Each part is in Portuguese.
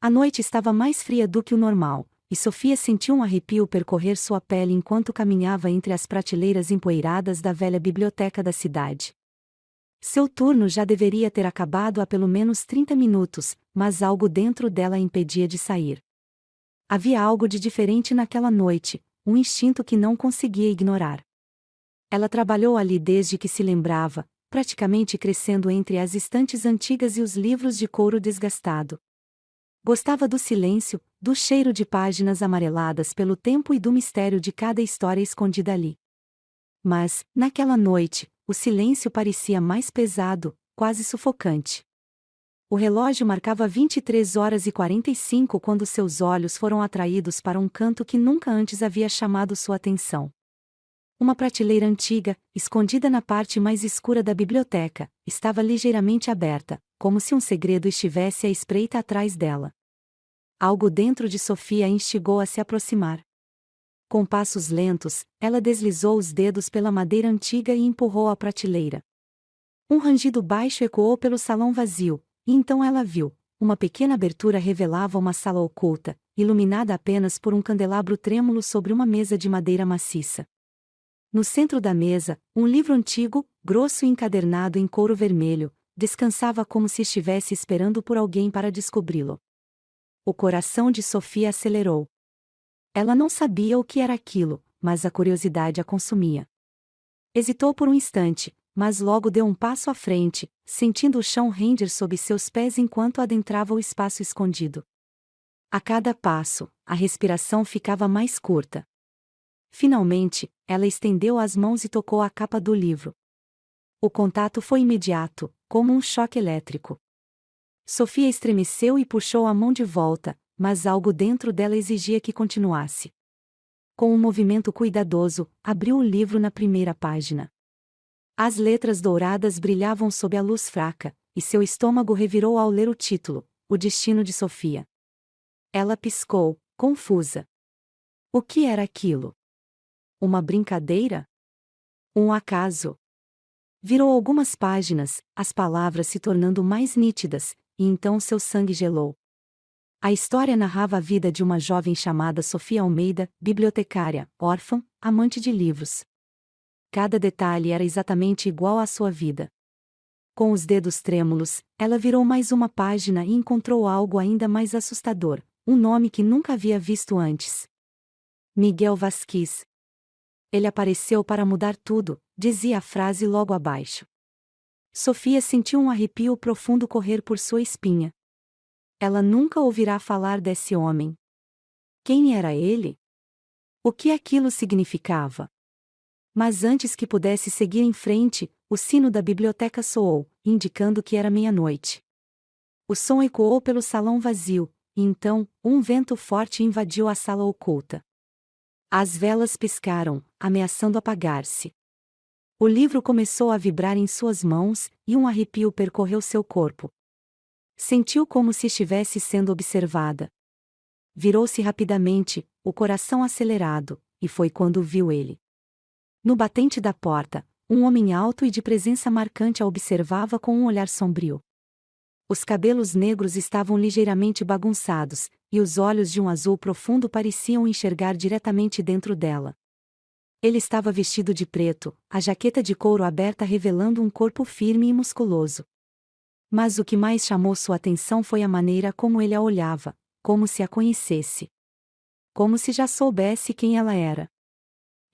A noite estava mais fria do que o normal, e Sofia sentiu um arrepio percorrer sua pele enquanto caminhava entre as prateleiras empoeiradas da velha biblioteca da cidade. Seu turno já deveria ter acabado há pelo menos 30 minutos, mas algo dentro dela a impedia de sair. Havia algo de diferente naquela noite, um instinto que não conseguia ignorar. Ela trabalhou ali desde que se lembrava, praticamente crescendo entre as estantes antigas e os livros de couro desgastado. Gostava do silêncio, do cheiro de páginas amareladas pelo tempo e do mistério de cada história escondida ali. Mas, naquela noite, o silêncio parecia mais pesado, quase sufocante. O relógio marcava 23 horas e 45 quando seus olhos foram atraídos para um canto que nunca antes havia chamado sua atenção. Uma prateleira antiga, escondida na parte mais escura da biblioteca, estava ligeiramente aberta, como se um segredo estivesse à espreita atrás dela. Algo dentro de Sofia a instigou a se aproximar. Com passos lentos, ela deslizou os dedos pela madeira antiga e empurrou a prateleira. Um rangido baixo ecoou pelo salão vazio, e então ela viu. Uma pequena abertura revelava uma sala oculta, iluminada apenas por um candelabro trêmulo sobre uma mesa de madeira maciça. No centro da mesa, um livro antigo, grosso e encadernado em couro vermelho, descansava como se estivesse esperando por alguém para descobri-lo. O coração de Sofia acelerou. Ela não sabia o que era aquilo, mas a curiosidade a consumia. Hesitou por um instante, mas logo deu um passo à frente, sentindo o chão render sob seus pés enquanto adentrava o espaço escondido. A cada passo, a respiração ficava mais curta. Finalmente, ela estendeu as mãos e tocou a capa do livro. O contato foi imediato, como um choque elétrico. Sofia estremeceu e puxou a mão de volta, mas algo dentro dela exigia que continuasse. Com um movimento cuidadoso, abriu o livro na primeira página. As letras douradas brilhavam sob a luz fraca, e seu estômago revirou ao ler o título, O Destino de Sofia. Ela piscou, confusa. O que era aquilo? Uma brincadeira? Um acaso? Virou algumas páginas, as palavras se tornando mais nítidas, e então seu sangue gelou. A história narrava a vida de uma jovem chamada Sofia Almeida, bibliotecária, órfã, amante de livros. Cada detalhe era exatamente igual à sua vida. Com os dedos trêmulos, ela virou mais uma página e encontrou algo ainda mais assustador, um nome que nunca havia visto antes. Miguel Vasquez. Ele apareceu para mudar tudo, dizia a frase logo abaixo. Sofia sentiu um arrepio profundo correr por sua espinha. Ela nunca ouvirá falar desse homem. Quem era ele? O que aquilo significava? Mas antes que pudesse seguir em frente, o sino da biblioteca soou, indicando que era meia-noite. O som ecoou pelo salão vazio, e então, um vento forte invadiu a sala oculta. As velas piscaram, ameaçando apagar-se. O livro começou a vibrar em suas mãos, e um arrepio percorreu seu corpo. Sentiu como se estivesse sendo observada. Virou-se rapidamente, o coração acelerado, e foi quando viu ele. No batente da porta, um homem alto e de presença marcante a observava com um olhar sombrio. Os cabelos negros estavam ligeiramente bagunçados, e os olhos de um azul profundo pareciam enxergar diretamente dentro dela. Ele estava vestido de preto, a jaqueta de couro aberta revelando um corpo firme e musculoso. Mas o que mais chamou sua atenção foi a maneira como ele a olhava, como se a conhecesse. Como se já soubesse quem ela era.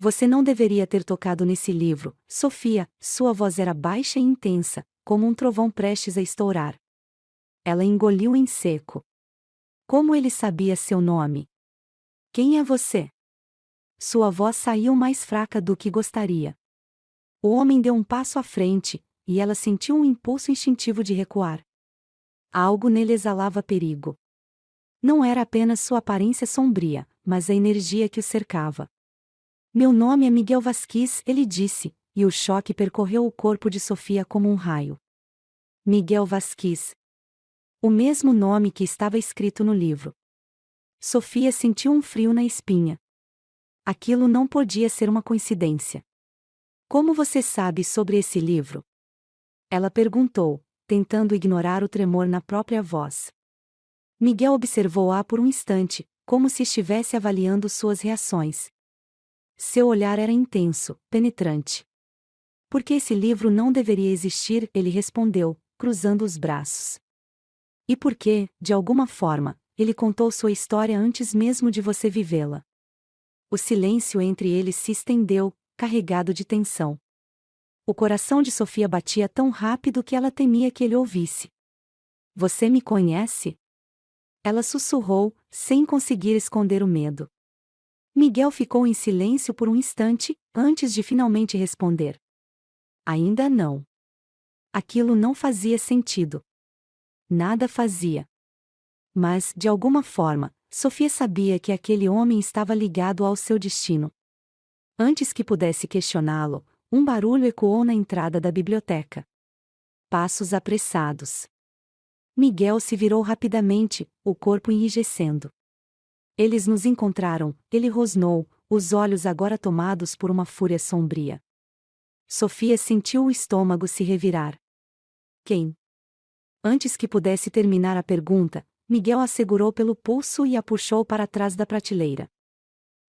Você não deveria ter tocado nesse livro, Sofia, sua voz era baixa e intensa, como um trovão prestes a estourar. Ela engoliu em seco. Como ele sabia seu nome? Quem é você? Sua voz saiu mais fraca do que gostaria. O homem deu um passo à frente, e ela sentiu um impulso instintivo de recuar. Algo nele exalava perigo. Não era apenas sua aparência sombria, mas a energia que o cercava. Meu nome é Miguel Vasquez, ele disse, e o choque percorreu o corpo de Sofia como um raio. Miguel Vasquez. O mesmo nome que estava escrito no livro. Sofia sentiu um frio na espinha. Aquilo não podia ser uma coincidência. Como você sabe sobre esse livro? Ela perguntou, tentando ignorar o tremor na própria voz. Miguel observou-a por um instante, como se estivesse avaliando suas reações. Seu olhar era intenso, penetrante. Por que esse livro não deveria existir? Ele respondeu, cruzando os braços. E por que, de alguma forma, ele contou sua história antes mesmo de você vivê-la? O silêncio entre eles se estendeu, carregado de tensão. O coração de Sofia batia tão rápido que ela temia que ele ouvisse. Você me conhece? Ela sussurrou, sem conseguir esconder o medo. Miguel ficou em silêncio por um instante, antes de finalmente responder. Ainda não. Aquilo não fazia sentido. Nada fazia. Mas, de alguma forma, Sofia sabia que aquele homem estava ligado ao seu destino. Antes que pudesse questioná-lo, um barulho ecoou na entrada da biblioteca. Passos apressados. Miguel se virou rapidamente, o corpo enrijecendo. Eles nos encontraram, ele rosnou, os olhos agora tomados por uma fúria sombria. Sofia sentiu o estômago se revirar. Quem? Antes que pudesse terminar a pergunta, Miguel a segurou pelo pulso e a puxou para trás da prateleira.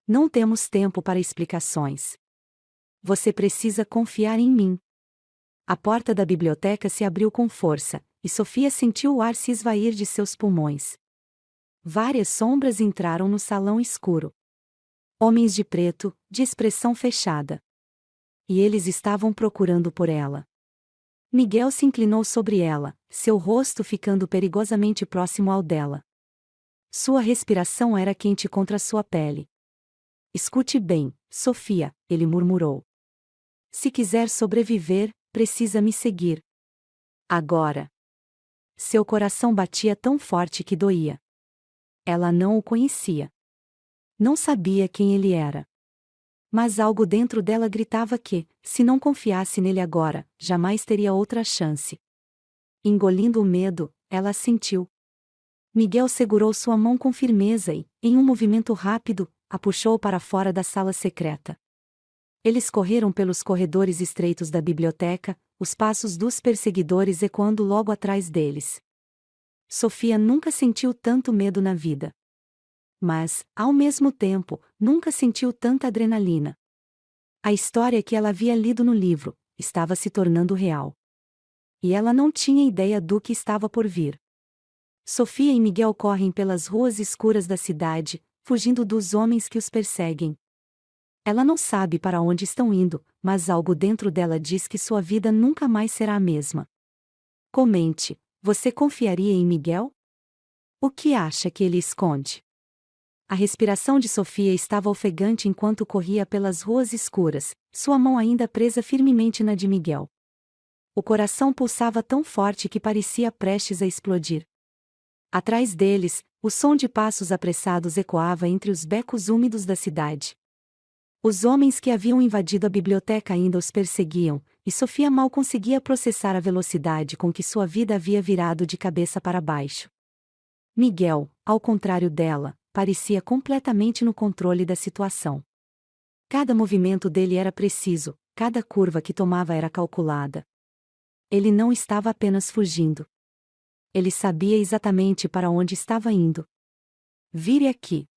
Não temos tempo para explicações. Você precisa confiar em mim. A porta da biblioteca se abriu com força, e Sofia sentiu o ar se esvair de seus pulmões. Várias sombras entraram no salão escuro. Homens de preto, de expressão fechada. E eles estavam procurando por ela. Miguel se inclinou sobre ela, seu rosto ficando perigosamente próximo ao dela. Sua respiração era quente contra sua pele. Escute bem, Sofia, ele murmurou. Se quiser sobreviver, precisa me seguir. Agora. Seu coração batia tão forte que doía. Ela não o conhecia. Não sabia quem ele era. Mas algo dentro dela gritava que, se não confiasse nele agora, jamais teria outra chance. Engolindo o medo, ela assentiu. Miguel segurou sua mão com firmeza e, em um movimento rápido, a puxou para fora da sala secreta. Eles correram pelos corredores estreitos da biblioteca, os passos dos perseguidores ecoando logo atrás deles. Sofia nunca sentiu tanto medo na vida. Mas, ao mesmo tempo, nunca sentiu tanta adrenalina. A história que ela havia lido no livro estava se tornando real. E ela não tinha ideia do que estava por vir. Sofia e Miguel correm pelas ruas escuras da cidade, fugindo dos homens que os perseguem. Ela não sabe para onde estão indo, mas algo dentro dela diz que sua vida nunca mais será a mesma. Comente, você confiaria em Miguel? O que acha que ele esconde? A respiração de Sofia estava ofegante enquanto corria pelas ruas escuras, sua mão ainda presa firmemente na de Miguel. O coração pulsava tão forte que parecia prestes a explodir. Atrás deles, o som de passos apressados ecoava entre os becos úmidos da cidade. Os homens que haviam invadido a biblioteca ainda os perseguiam, e Sofia mal conseguia processar a velocidade com que sua vida havia virado de cabeça para baixo. Miguel, ao contrário dela, parecia completamente no controle da situação. Cada movimento dele era preciso, cada curva que tomava era calculada. Ele não estava apenas fugindo. Ele sabia exatamente para onde estava indo. Vire aqui.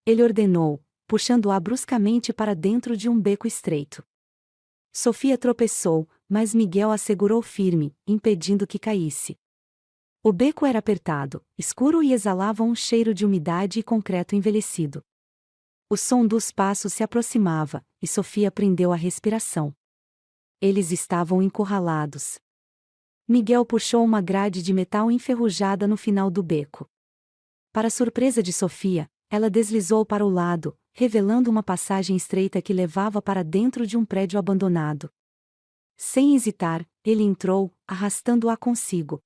Ele ordenou, puxando-a bruscamente para dentro de um beco estreito. Sofia tropeçou, mas Miguel a segurou firme, impedindo que caísse. O beco era apertado, escuro e exalava um cheiro de umidade e concreto envelhecido. O som dos passos se aproximava, e Sofia prendeu a respiração. Eles estavam encurralados. Miguel puxou uma grade de metal enferrujada no final do beco. Para surpresa de Sofia, ela deslizou para o lado, revelando uma passagem estreita que levava para dentro de um prédio abandonado. Sem hesitar, ele entrou, arrastando-a consigo.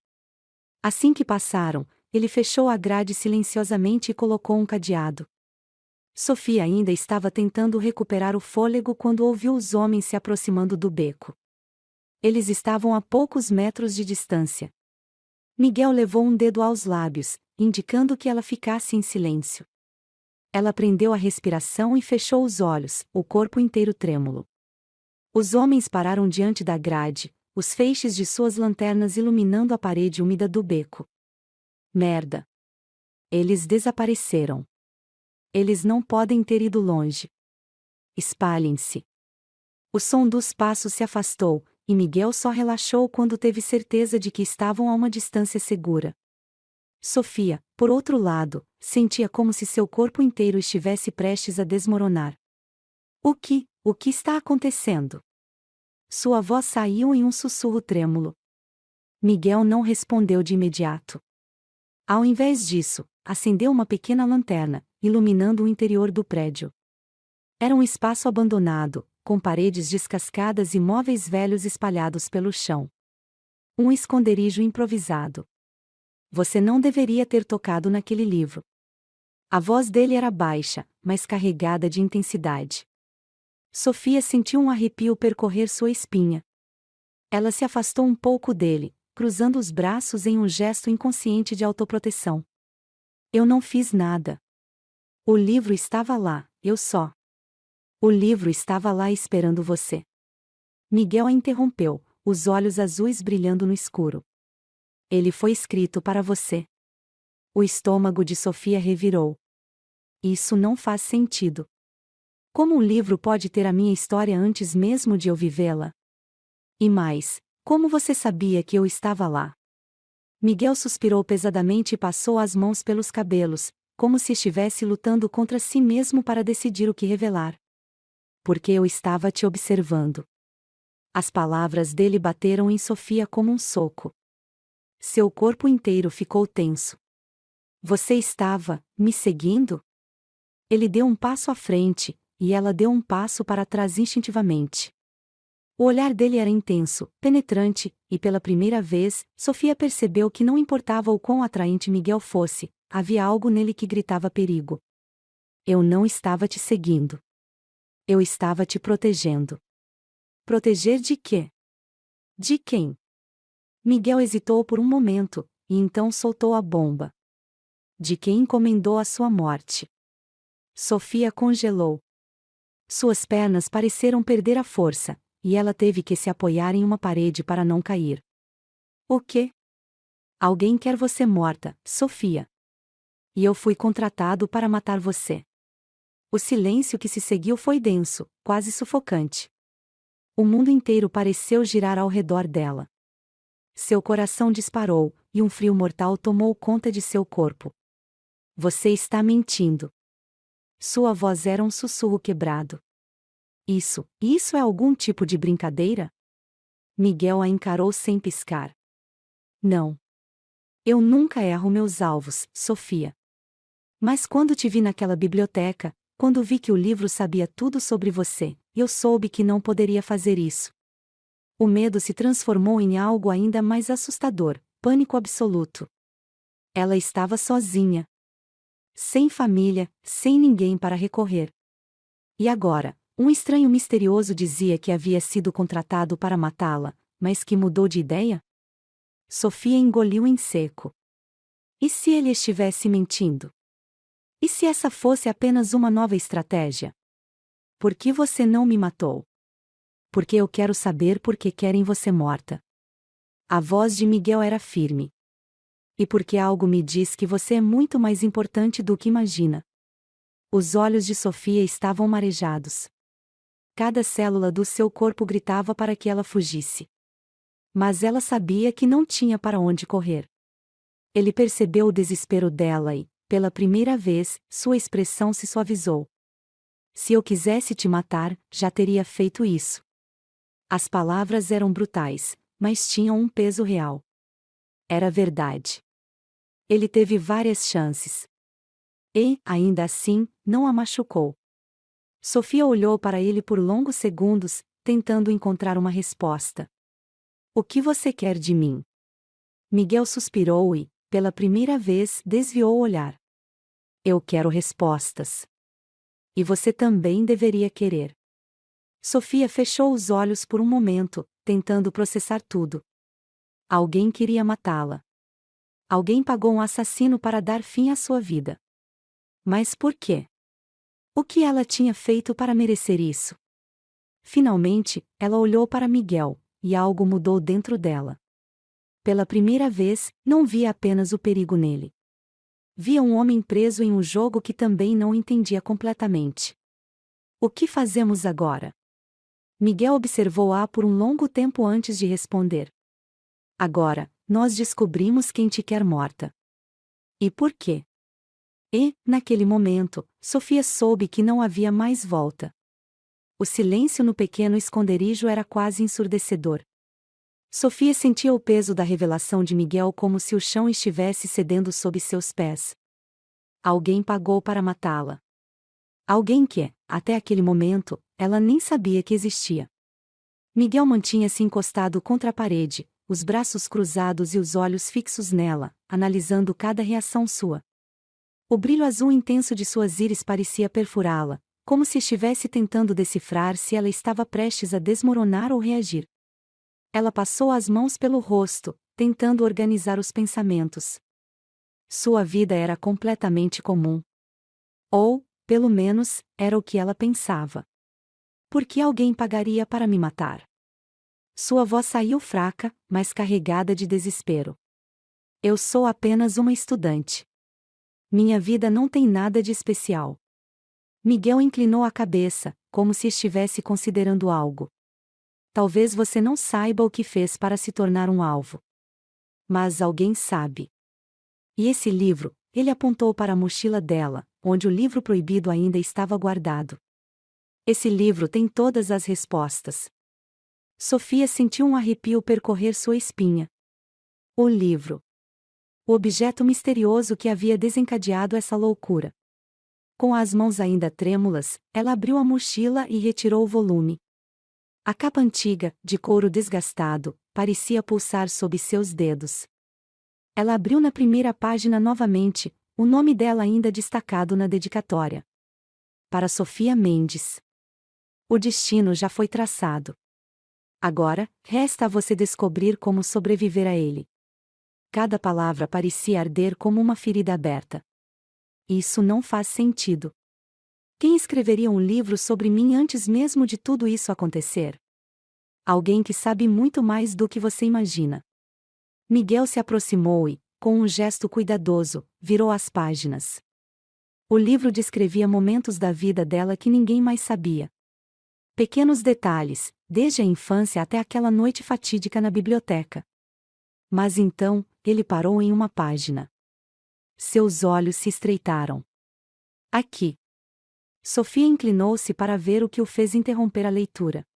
Assim que passaram, ele fechou a grade silenciosamente e colocou um cadeado. Sofia ainda estava tentando recuperar o fôlego quando ouviu os homens se aproximando do beco. Eles estavam a poucos metros de distância. Miguel levou um dedo aos lábios, indicando que ela ficasse em silêncio. Ela prendeu a respiração e fechou os olhos, o corpo inteiro trêmulo. Os homens pararam diante da grade, os feixes de suas lanternas iluminando a parede úmida do beco. Merda! Eles desapareceram. Eles não podem ter ido longe. Espalhem-se. O som dos passos se afastou, e Miguel só relaxou quando teve certeza de que estavam a uma distância segura. Sofia, por outro lado, sentia como se seu corpo inteiro estivesse prestes a desmoronar. O que está acontecendo? Sua voz saiu em um sussurro trêmulo. Miguel não respondeu de imediato. Ao invés disso, acendeu uma pequena lanterna, iluminando o interior do prédio. Era um espaço abandonado, com paredes descascadas e móveis velhos espalhados pelo chão. Um esconderijo improvisado. Você não deveria ter tocado naquele livro. A voz dele era baixa, mas carregada de intensidade. Sofia sentiu um arrepio percorrer sua espinha. Ela se afastou um pouco dele, cruzando os braços em um gesto inconsciente de autoproteção. Eu não fiz nada. O livro estava lá, eu só. O livro estava lá esperando você. Miguel a interrompeu, os olhos azuis brilhando no escuro. Ele foi escrito para você. O estômago de Sofia revirou. Isso não faz sentido. Como um livro pode ter a minha história antes mesmo de eu vivê-la? E mais, como você sabia que eu estava lá? Miguel suspirou pesadamente e passou as mãos pelos cabelos, como se estivesse lutando contra si mesmo para decidir o que revelar. Porque eu estava te observando. As palavras dele bateram em Sofia como um soco. Seu corpo inteiro ficou tenso. Você estava me seguindo? Ele deu um passo à frente, e ela deu um passo para trás instintivamente. O olhar dele era intenso, penetrante, e pela primeira vez, Sofia percebeu que não importava o quão atraente Miguel fosse, havia algo nele que gritava perigo. Eu não estava te seguindo. Eu estava te protegendo. Proteger de quê? De quem? Miguel hesitou por um momento, e então soltou a bomba. De quem encomendou a sua morte. Sofia congelou. Suas pernas pareceram perder a força, e ela teve que se apoiar em uma parede para não cair. O quê? Alguém quer você morta, Sofia. E eu fui contratado para matar você. O silêncio que se seguiu foi denso, quase sufocante. O mundo inteiro pareceu girar ao redor dela. Seu coração disparou, e um frio mortal tomou conta de seu corpo. Você está mentindo. Sua voz era um sussurro quebrado. Isso é algum tipo de brincadeira? Miguel a encarou sem piscar. Não. Eu nunca erro meus alvos, Sofia. Mas quando te vi naquela biblioteca, quando vi que o livro sabia tudo sobre você, eu soube que não poderia fazer isso. O medo se transformou em algo ainda mais assustador, pânico absoluto. Ela estava sozinha. Sem família, sem ninguém para recorrer. E agora, um estranho misterioso dizia que havia sido contratado para matá-la, mas que mudou de ideia? Sofia engoliu em seco. E se ele estivesse mentindo? E se essa fosse apenas uma nova estratégia? Por que você não me matou? Porque eu quero saber por que querem você morta. A voz de Miguel era firme. E porque algo me diz que você é muito mais importante do que imagina. Os olhos de Sofia estavam marejados. Cada célula do seu corpo gritava para que ela fugisse. Mas ela sabia que não tinha para onde correr. Ele percebeu o desespero dela e, pela primeira vez, sua expressão se suavizou. Se eu quisesse te matar, já teria feito isso. As palavras eram brutais, mas tinham um peso real. Era verdade. Ele teve várias chances. E, ainda assim, não a machucou. Sofia olhou para ele por longos segundos, tentando encontrar uma resposta. O que você quer de mim? Miguel suspirou e, pela primeira vez, desviou o olhar. Eu quero respostas. E você também deveria querer. Sofia fechou os olhos por um momento, tentando processar tudo. Alguém queria matá-la. Alguém pagou um assassino para dar fim à sua vida. Mas por quê? O que ela tinha feito para merecer isso? Finalmente, ela olhou para Miguel, e algo mudou dentro dela. Pela primeira vez, não via apenas o perigo nele. via um homem preso em um jogo que também não entendia completamente. O que fazemos agora? Miguel observou-a por um longo tempo antes de responder. Agora, nós descobrimos quem te quer morta. E por quê? E, naquele momento, Sofia soube que não havia mais volta. O silêncio no pequeno esconderijo era quase ensurdecedor. Sofia sentia o peso da revelação de Miguel como se o chão estivesse cedendo sob seus pés. Alguém pagou para matá-la. Alguém que, até aquele momento, ela nem sabia que existia. Miguel mantinha-se encostado contra a parede, os braços cruzados e os olhos fixos nela, analisando cada reação sua. O brilho azul intenso de suas íris parecia perfurá-la, como se estivesse tentando decifrar se ela estava prestes a desmoronar ou reagir. Ela passou as mãos pelo rosto, tentando organizar os pensamentos. Sua vida era completamente comum. Ou, pelo menos, era o que ela pensava. Por que alguém pagaria para me matar? Sua voz saiu fraca, mas carregada de desespero. Eu sou apenas uma estudante. Minha vida não tem nada de especial. Miguel inclinou a cabeça, como se estivesse considerando algo. Talvez você não saiba o que fez para se tornar um alvo. Mas alguém sabe. E esse livro, ele apontou para a mochila dela, onde o livro proibido ainda estava guardado. Esse livro tem todas as respostas. Sofia sentiu um arrepio percorrer sua espinha. O livro. O objeto misterioso que havia desencadeado essa loucura. Com as mãos ainda trêmulas, ela abriu a mochila e retirou o volume. A capa antiga, de couro desgastado, parecia pulsar sob seus dedos. Ela abriu na primeira página novamente, o nome dela ainda destacado na dedicatória. Para Sofia Mendes. O destino já foi traçado. Agora, resta a você descobrir como sobreviver a ele. Cada palavra parecia arder como uma ferida aberta. Isso não faz sentido. Quem escreveria um livro sobre mim antes mesmo de tudo isso acontecer? Alguém que sabe muito mais do que você imagina. Miguel se aproximou e, com um gesto cuidadoso, virou as páginas. O livro descrevia momentos da vida dela que ninguém mais sabia. Pequenos detalhes, desde a infância até aquela noite fatídica na biblioteca. Mas então, ele parou em uma página. Seus olhos se estreitaram. Aqui. Sofia inclinou-se para ver o que o fez interromper a leitura.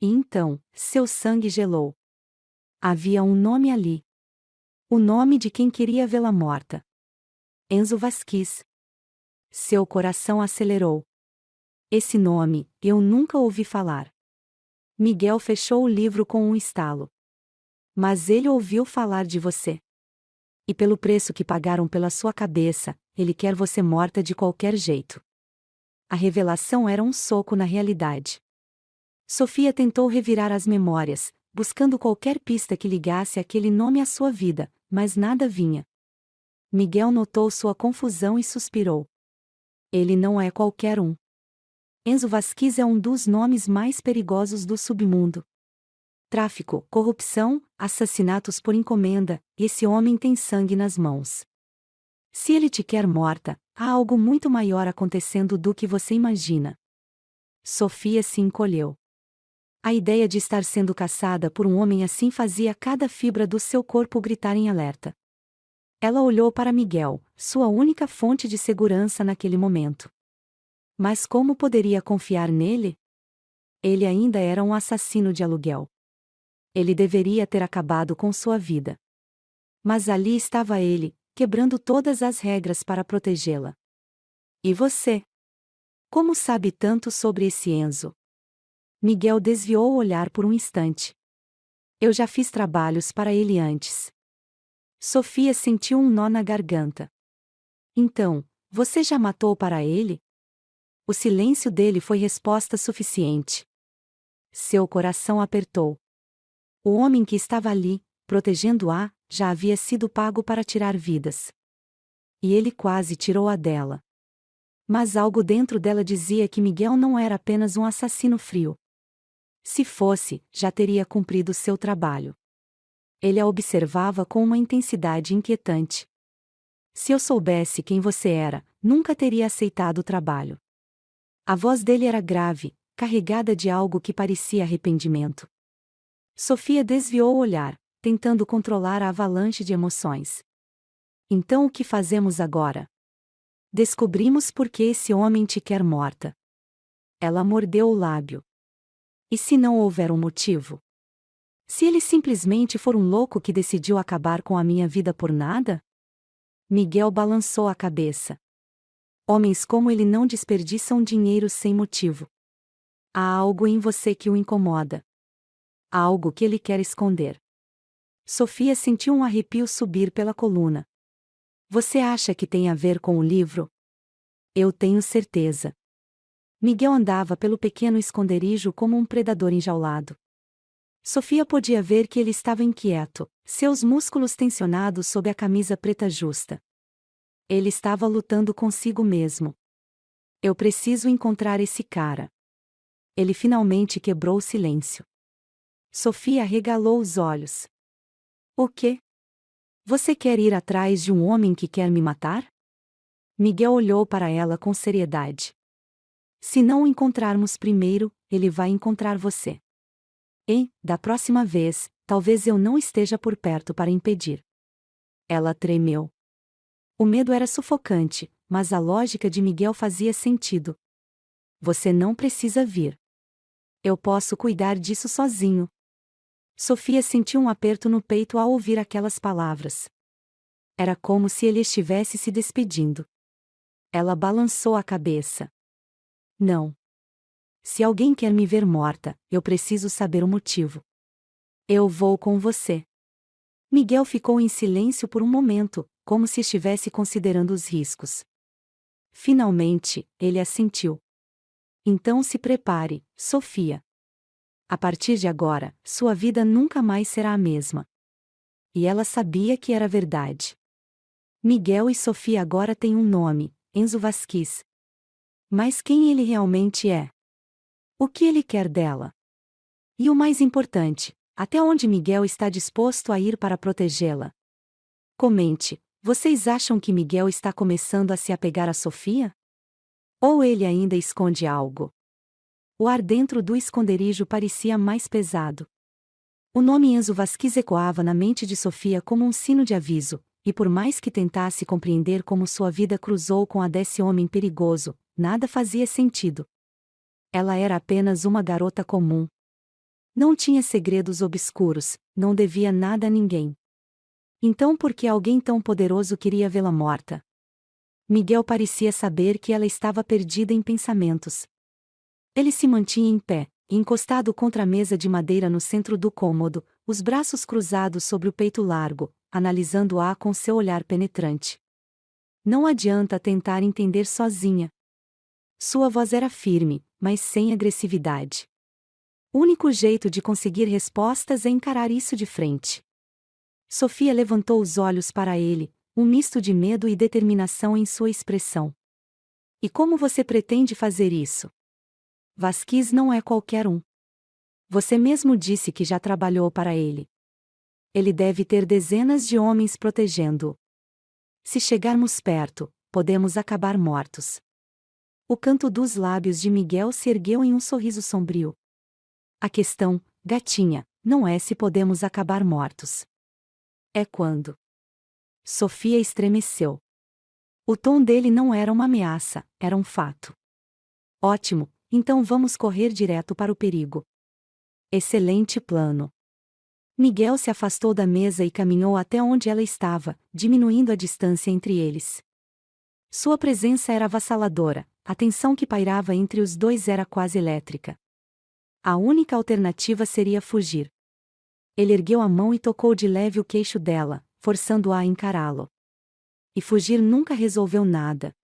E então, seu sangue gelou. Havia um nome ali. O nome de quem queria vê-la morta. Enzo Vasquez. Seu coração acelerou. Esse nome, eu nunca ouvi falar. Miguel fechou o livro com um estalo. Mas ele ouviu falar de você. E pelo preço que pagaram pela sua cabeça, ele quer você morta de qualquer jeito. A revelação era um soco na realidade. Sofia tentou revirar as memórias, buscando qualquer pista que ligasse aquele nome à sua vida, mas nada vinha. Miguel notou sua confusão e suspirou. Ele não é qualquer um. Enzo Vasquez é um dos nomes mais perigosos do submundo. Tráfico, corrupção, assassinatos por encomenda, esse homem tem sangue nas mãos. Se ele te quer morta, há algo muito maior acontecendo do que você imagina. Sofia se encolheu. A ideia de estar sendo caçada por um homem assim fazia cada fibra do seu corpo gritar em alerta. Ela olhou para Miguel, sua única fonte de segurança naquele momento. Mas como poderia confiar nele? Ele ainda era um assassino de aluguel. Ele deveria ter acabado com sua vida. Mas ali estava ele, quebrando todas as regras para protegê-la. E você? Como sabe tanto sobre esse Enzo? Miguel desviou o olhar por um instante. Eu já fiz trabalhos para ele antes. Sofia sentiu um nó na garganta. Então, você já matou para ele? O silêncio dele foi resposta suficiente. Seu coração apertou. O homem que estava ali, protegendo-a, já havia sido pago para tirar vidas. E ele quase tirou a dela. Mas algo dentro dela dizia que Miguel não era apenas um assassino frio. Se fosse, já teria cumprido seu trabalho. Ele a observava com uma intensidade inquietante. Se eu soubesse quem você era, nunca teria aceitado o trabalho. A voz dele era grave, carregada de algo que parecia arrependimento. Sofia desviou o olhar, tentando controlar a avalanche de emoções. Então o que fazemos agora? Descobrimos por que esse homem te quer morta. Ela mordeu o lábio. E se não houver um motivo? Se ele simplesmente for um louco que decidiu acabar com a minha vida por nada? Miguel balançou a cabeça. Homens como ele não desperdiçam dinheiro sem motivo. Há algo em você que o incomoda. Há algo que ele quer esconder. Sofia sentiu um arrepio subir pela coluna. Você acha que tem a ver com o livro? Eu tenho certeza. Miguel andava pelo pequeno esconderijo como um predador enjaulado. Sofia podia ver que ele estava inquieto, seus músculos tensionados sob a camisa preta justa. Ele estava lutando consigo mesmo. Eu preciso encontrar esse cara. Ele finalmente quebrou o silêncio. Sofia arregalou os olhos. O quê? Você quer ir atrás de um homem que quer me matar? Miguel olhou para ela com seriedade. Se não o encontrarmos primeiro, ele vai encontrar você. E, da próxima vez, talvez eu não esteja por perto para impedir. Ela tremeu. O medo era sufocante, mas a lógica de Miguel fazia sentido. Você não precisa vir. Eu posso cuidar disso sozinho. Sofia sentiu um aperto no peito ao ouvir aquelas palavras. Era como se ele estivesse se despedindo. Ela balançou a cabeça. Não. Se alguém quer me ver morta, eu preciso saber o motivo. Eu vou com você. Miguel ficou em silêncio por um momento, como se estivesse considerando os riscos. Finalmente, ele assentiu. Então se prepare, Sofia. A partir de agora, sua vida nunca mais será a mesma. E ela sabia que era verdade. Miguel e Sofia agora têm um nome, Enzo Vasquez. Mas quem ele realmente é? O que ele quer dela? E o mais importante, até onde Miguel está disposto a ir para protegê-la? Comente, vocês acham que Miguel está começando a se apegar a Sofia? Ou ele ainda esconde algo? O ar dentro do esconderijo parecia mais pesado. O nome Enzo Vasquez ecoava na mente de Sofia como um sino de aviso, e por mais que tentasse compreender como sua vida cruzou com a desse homem perigoso, nada fazia sentido. Ela era apenas uma garota comum. Não tinha segredos obscuros, não devia nada a ninguém. Então por que alguém tão poderoso queria vê-la morta? Miguel parecia saber que ela estava perdida em pensamentos. Ele se mantinha em pé, encostado contra a mesa de madeira no centro do cômodo, os braços cruzados sobre o peito largo, analisando-a com seu olhar penetrante. Não adianta tentar entender sozinha. Sua voz era firme, mas sem agressividade. O único jeito de conseguir respostas é encarar isso de frente. Sofia levantou os olhos para ele, um misto de medo e determinação em sua expressão. E como você pretende fazer isso? Vasquez não é qualquer um. Você mesmo disse que já trabalhou para ele. Ele deve ter dezenas de homens protegendo-o. Se chegarmos perto, podemos acabar mortos. O canto dos lábios de Miguel se ergueu em um sorriso sombrio. A questão, gatinha, não é se podemos acabar mortos. É quando. Sofia estremeceu. O tom dele não era uma ameaça, era um fato. Ótimo, então vamos correr direto para o perigo. Excelente plano. Miguel se afastou da mesa e caminhou até onde ela estava, diminuindo a distância entre eles. Sua presença era avassaladora, a tensão que pairava entre os dois era quase elétrica. A única alternativa seria fugir. Ele ergueu a mão e tocou de leve o queixo dela, forçando-a a encará-lo. E fugir nunca resolveu nada.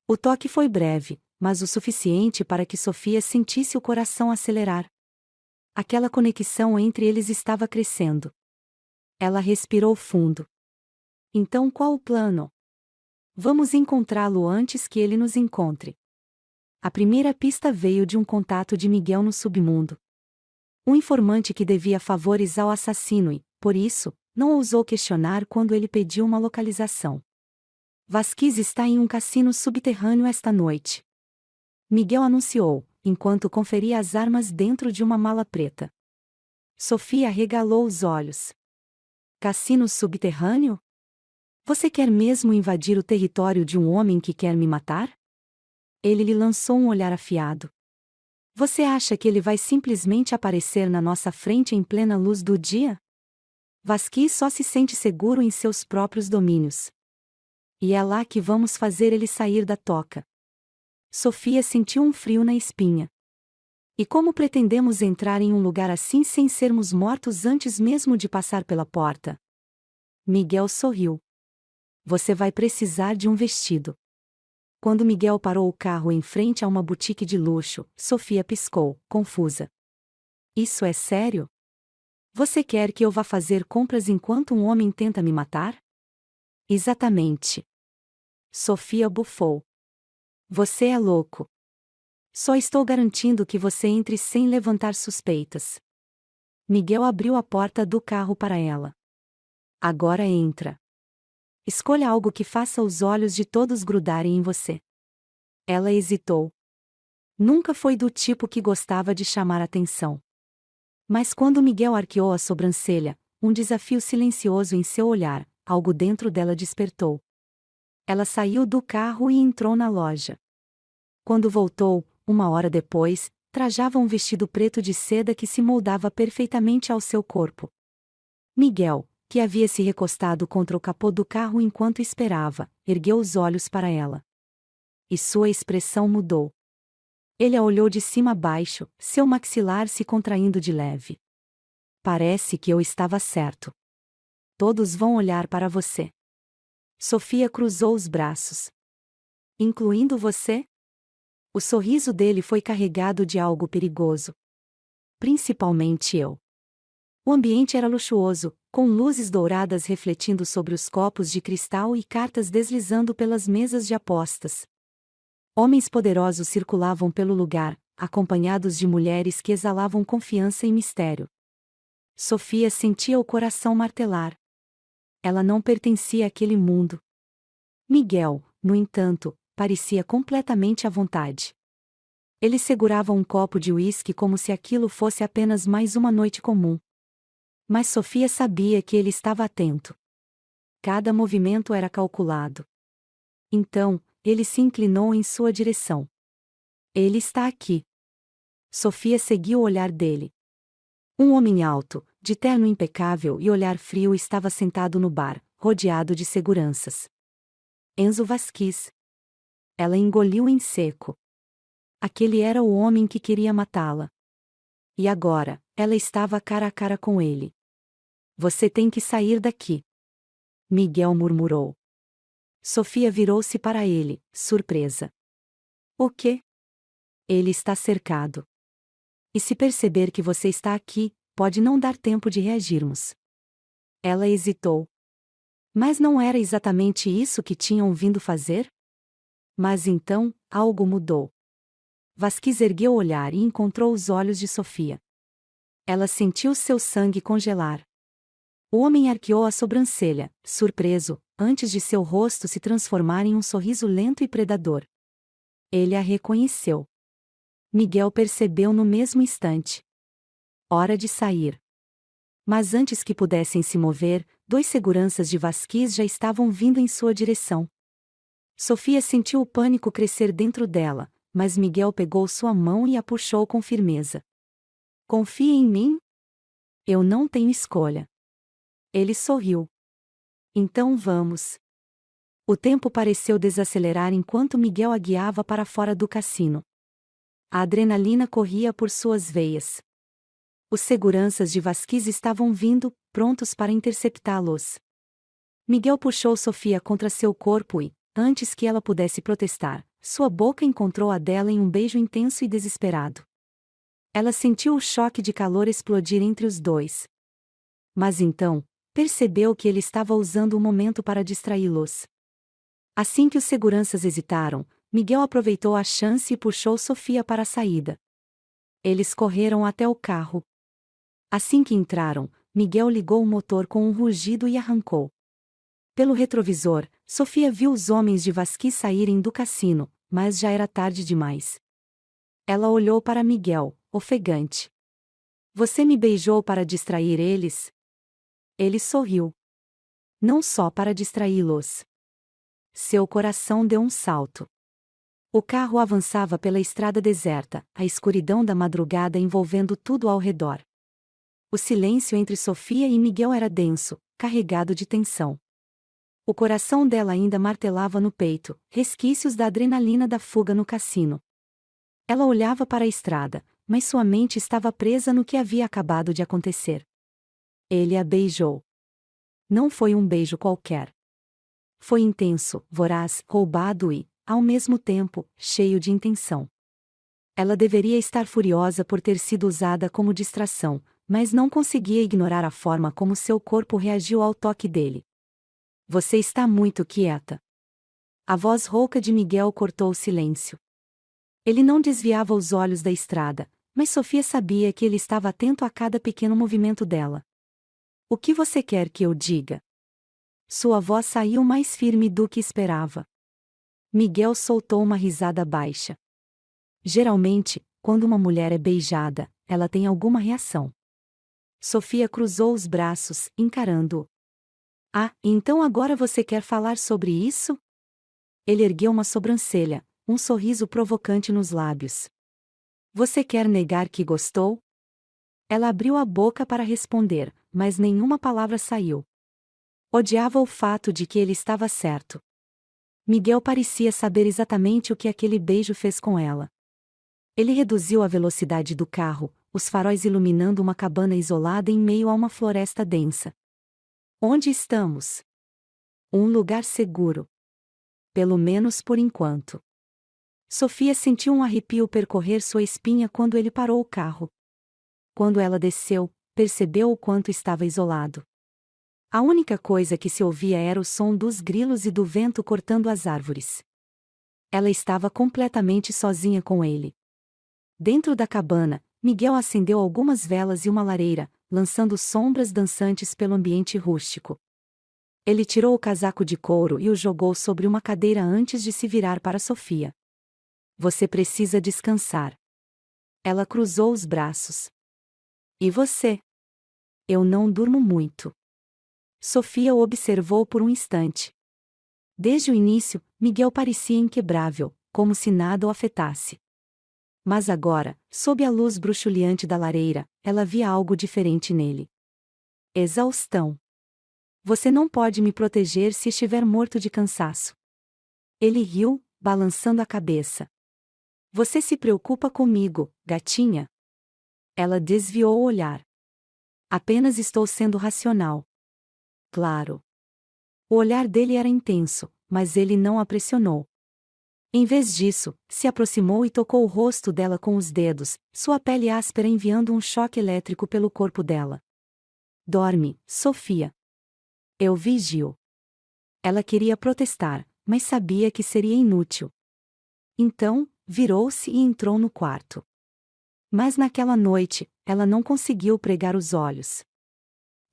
O toque foi breve, mas o suficiente para que Sofia sentisse o coração acelerar. Aquela conexão entre eles estava crescendo. Ela respirou fundo. Então qual o plano? Vamos encontrá-lo antes que ele nos encontre. A primeira pista veio de um contato de Miguel no submundo. Um informante que devia favores ao assassino e, por isso, não ousou questionar quando ele pediu uma localização. Vasquez está em um cassino subterrâneo esta noite. Miguel anunciou, enquanto conferia as armas dentro de uma mala preta. Sofia arregalou os olhos. Cassino subterrâneo? Você quer mesmo invadir o território de um homem que quer me matar? Ele lhe lançou um olhar afiado. Você acha que ele vai simplesmente aparecer na nossa frente em plena luz do dia? Vasquez só se sente seguro em seus próprios domínios. E é lá que vamos fazer ele sair da toca. Sofia sentiu um frio na espinha. E como pretendemos entrar em um lugar assim sem sermos mortos antes mesmo de passar pela porta? Miguel sorriu. Você vai precisar de um vestido. Quando Miguel parou o carro em frente a uma boutique de luxo, Sofia piscou, confusa. Isso é sério? Você quer que eu vá fazer compras enquanto um homem tenta me matar? Exatamente. Sofia bufou. Você é louco. Só estou garantindo que você entre sem levantar suspeitas. Miguel abriu a porta do carro para ela. Agora entra. Escolha algo que faça os olhos de todos grudarem em você. Ela hesitou. Nunca foi do tipo que gostava de chamar atenção. Mas quando Miguel arqueou a sobrancelha, um desafio silencioso em seu olhar, algo dentro dela despertou. Ela saiu do carro e entrou na loja. Quando voltou, uma hora depois, trajava um vestido preto de seda que se moldava perfeitamente ao seu corpo. Miguel, que havia se recostado contra o capô do carro enquanto esperava, ergueu os olhos para ela. E sua expressão mudou. Ele a olhou de cima a baixo, seu maxilar se contraindo de leve. Parece que eu estava certo. Todos vão olhar para você. Sofia cruzou os braços. Incluindo você? O sorriso dele foi carregado de algo perigoso. Principalmente eu. O ambiente era luxuoso, com luzes douradas refletindo sobre os copos de cristal e cartas deslizando pelas mesas de apostas. Homens poderosos circulavam pelo lugar, acompanhados de mulheres que exalavam confiança e mistério. Sofia sentia o coração martelar. Ela não pertencia àquele mundo. Miguel, no entanto, parecia completamente à vontade. Ele segurava um copo de uísque como se aquilo fosse apenas mais uma noite comum. Mas Sofia sabia que ele estava atento. Cada movimento era calculado. Então, ele se inclinou em sua direção. Ele está aqui. Sofia seguiu o olhar dele. Um homem alto, de terno impecável e olhar frio estava sentado no bar, rodeado de seguranças. Enzo Vasquez. Ela engoliu em seco. Aquele era o homem que queria matá-la. E agora, ela estava cara a cara com ele. Você tem que sair daqui. Miguel murmurou. Sofia virou-se para ele, surpresa. O quê? Ele está cercado. E se perceber que você está aqui, pode não dar tempo de reagirmos. Ela hesitou. Mas não era exatamente isso que tinham vindo fazer? Mas então, algo mudou. Vasquez ergueu o olhar e encontrou os olhos de Sofia. Ela sentiu seu sangue congelar. O homem arqueou a sobrancelha, surpreso, antes de seu rosto se transformar em um sorriso lento e predador. Ele a reconheceu. Miguel percebeu no mesmo instante. Hora de sair. Mas antes que pudessem se mover, dois seguranças de Vasquez já estavam vindo em sua direção. Sofia sentiu o pânico crescer dentro dela, mas Miguel pegou sua mão e a puxou com firmeza. Confie em mim? Eu não tenho escolha. Ele sorriu. Então vamos. O tempo pareceu desacelerar enquanto Miguel a guiava para fora do cassino. A adrenalina corria por suas veias. Os seguranças de Vasquez estavam vindo, prontos para interceptá-los. Miguel puxou Sofia contra seu corpo e, antes que ela pudesse protestar, sua boca encontrou a dela em um beijo intenso e desesperado. Ela sentiu o choque de calor explodir entre os dois. Mas então, percebeu que ele estava usando o momento para distraí-los. Assim que os seguranças hesitaram, Miguel aproveitou a chance e puxou Sofia para a saída. Eles correram até o carro. Assim que entraram, Miguel ligou o motor com um rugido e arrancou. Pelo retrovisor, Sofia viu os homens de Vasquez saírem do cassino, mas já era tarde demais. Ela olhou para Miguel, ofegante. Você me beijou para distrair eles? Ele sorriu. Não só para distraí-los. Seu coração deu um salto. O carro avançava pela estrada deserta, a escuridão da madrugada envolvendo tudo ao redor. O silêncio entre Sofia e Miguel era denso, carregado de tensão. O coração dela ainda martelava no peito, resquícios da adrenalina da fuga no cassino. Ela olhava para a estrada, mas sua mente estava presa no que havia acabado de acontecer. Ele a beijou. Não foi um beijo qualquer. Foi intenso, voraz, roubado e, ao mesmo tempo, cheio de intenção. Ela deveria estar furiosa por ter sido usada como distração, mas não conseguia ignorar a forma como seu corpo reagiu ao toque dele. Você está muito quieta. A voz rouca de Miguel cortou o silêncio. Ele não desviava os olhos da estrada, mas Sofia sabia que ele estava atento a cada pequeno movimento dela. O que você quer que eu diga? Sua voz saiu mais firme do que esperava. Miguel soltou uma risada baixa. Geralmente, quando uma mulher é beijada, ela tem alguma reação. Sofia cruzou os braços, encarando-o. Ah, então agora você quer falar sobre isso? Ele ergueu uma sobrancelha, um sorriso provocante nos lábios. Você quer negar que gostou? Ela abriu a boca para responder, mas nenhuma palavra saiu. Odiava o fato de que ele estava certo. Miguel parecia saber exatamente o que aquele beijo fez com ela. Ele reduziu a velocidade do carro, os faróis iluminando uma cabana isolada em meio a uma floresta densa. Onde estamos? Um lugar seguro. Pelo menos por enquanto. Sofia sentiu um arrepio percorrer sua espinha quando ele parou o carro. Quando ela desceu, percebeu o quanto estava isolado. A única coisa que se ouvia era o som dos grilos e do vento cortando as árvores. Ela estava completamente sozinha com ele. Dentro da cabana, Miguel acendeu algumas velas e uma lareira, lançando sombras dançantes pelo ambiente rústico. Ele tirou o casaco de couro e o jogou sobre uma cadeira antes de se virar para Sofia. Você precisa descansar. Ela cruzou os braços. E você? Eu não durmo muito. Sofia o observou por um instante. Desde o início, Miguel parecia inquebrável, como se nada o afetasse. Mas agora, sob a luz bruxuleante da lareira, ela via algo diferente nele. Exaustão. Você não pode me proteger se estiver morto de cansaço. Ele riu, balançando a cabeça. Você se preocupa comigo, gatinha? Ela desviou o olhar. Apenas estou sendo racional. Claro. O olhar dele era intenso, mas ele não a pressionou. Em vez disso, se aproximou e tocou o rosto dela com os dedos, sua pele áspera enviando um choque elétrico pelo corpo dela. Dorme, Sofia. Eu vigio. Ela queria protestar, mas sabia que seria inútil. Então, virou-se e entrou no quarto. Mas naquela noite, ela não conseguiu pregar os olhos.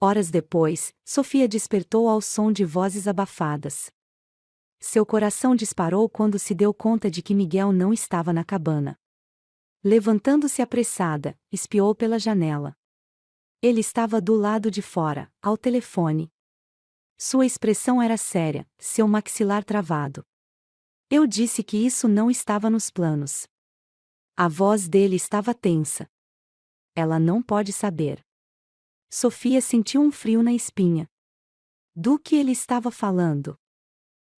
Horas depois, Sofia despertou ao som de vozes abafadas. Seu coração disparou quando se deu conta de que Miguel não estava na cabana. Levantando-se apressada, espiou pela janela. Ele estava do lado de fora, ao telefone. Sua expressão era séria, seu maxilar travado. Eu disse que isso não estava nos planos. A voz dele estava tensa. Ela não pode saber. Sofia sentiu um frio na espinha. Do que ele estava falando?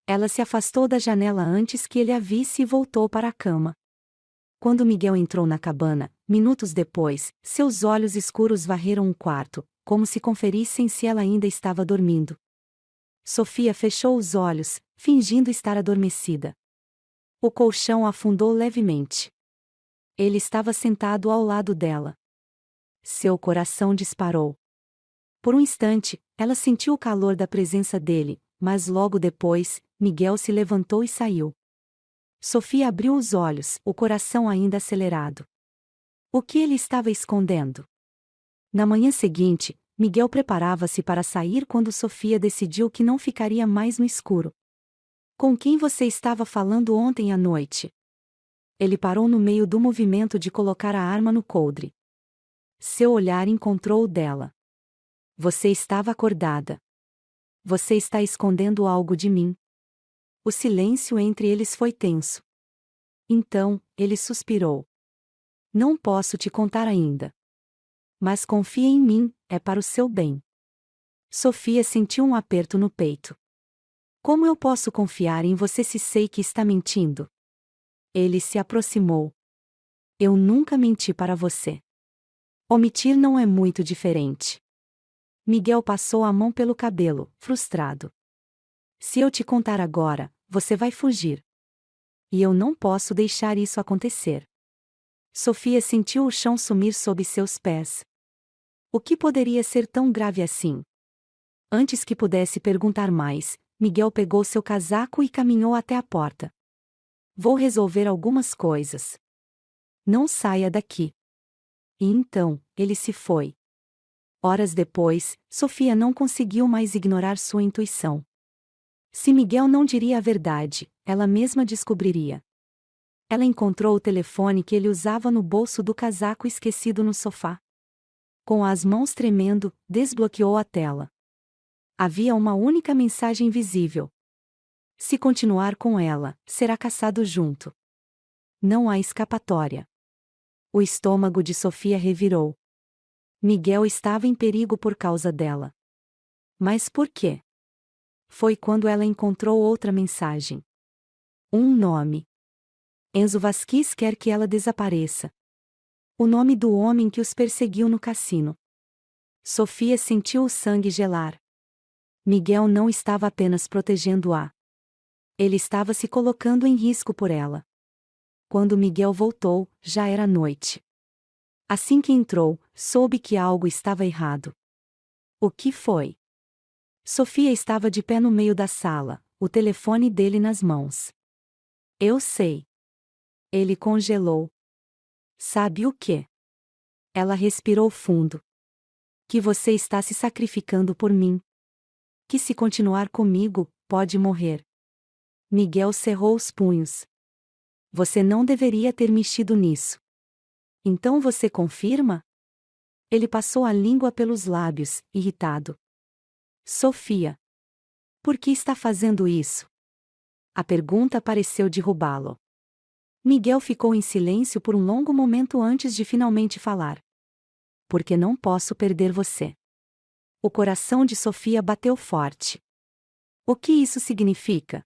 Ela se afastou da janela antes que ele a visse e voltou para a cama. Quando Miguel entrou na cabana, minutos depois, seus olhos escuros varreram o quarto, como se conferissem se ela ainda estava dormindo. Sofia fechou os olhos, fingindo estar adormecida. O colchão afundou levemente. Ele estava sentado ao lado dela. Seu coração disparou. Por um instante, ela sentiu o calor da presença dele, mas logo depois, Miguel se levantou e saiu. Sofia abriu os olhos, o coração ainda acelerado. O que ele estava escondendo? Na manhã seguinte, Miguel preparava-se para sair quando Sofia decidiu que não ficaria mais no escuro. Com quem você estava falando ontem à noite? Ele parou no meio do movimento de colocar a arma no coldre. Seu olhar encontrou o dela. Você estava acordada. Você está escondendo algo de mim. O silêncio entre eles foi tenso. Então, ele suspirou. Não posso te contar ainda. Mas confia em mim, é para o seu bem. Sofia sentiu um aperto no peito. Como eu posso confiar em você se sei que está mentindo? Ele se aproximou. Eu nunca menti para você. Omitir não é muito diferente. Miguel passou a mão pelo cabelo, frustrado. Se eu te contar agora, você vai fugir. E eu não posso deixar isso acontecer. Sofia sentiu o chão sumir sob seus pés. O que poderia ser tão grave assim? Antes que pudesse perguntar mais, Miguel pegou seu casaco e caminhou até a porta. Vou resolver algumas coisas. Não saia daqui. E então, ele se foi. Horas depois, Sofia não conseguiu mais ignorar sua intuição. Se Miguel não diria a verdade, ela mesma descobriria. Ela encontrou o telefone que ele usava no bolso do casaco esquecido no sofá. Com as mãos tremendo, desbloqueou a tela. Havia uma única mensagem visível. Se continuar com ela, será caçado junto. Não há escapatória. O estômago de Sofia revirou. Miguel estava em perigo por causa dela. Mas por quê? Foi quando ela encontrou outra mensagem. Um nome. Enzo Vasquez quer que ela desapareça. O nome do homem que os perseguiu no cassino. Sofia sentiu o sangue gelar. Miguel não estava apenas protegendo-a. Ele estava se colocando em risco por ela. Quando Miguel voltou, já era noite. Assim que entrou, soube que algo estava errado. O que foi? Sofia estava de pé no meio da sala, o telefone dele nas mãos. Eu sei. Ele congelou. Sabe o quê? Ela respirou fundo. Que você está se sacrificando por mim. Que se continuar comigo, pode morrer. Miguel cerrou os punhos. Você não deveria ter mexido nisso. Então você confirma? Ele passou a língua pelos lábios, irritado. Sofia. Por que está fazendo isso? A pergunta pareceu derrubá-lo. Miguel ficou em silêncio por um longo momento antes de finalmente falar. Porque não posso perder você. O coração de Sofia bateu forte. O que isso significa?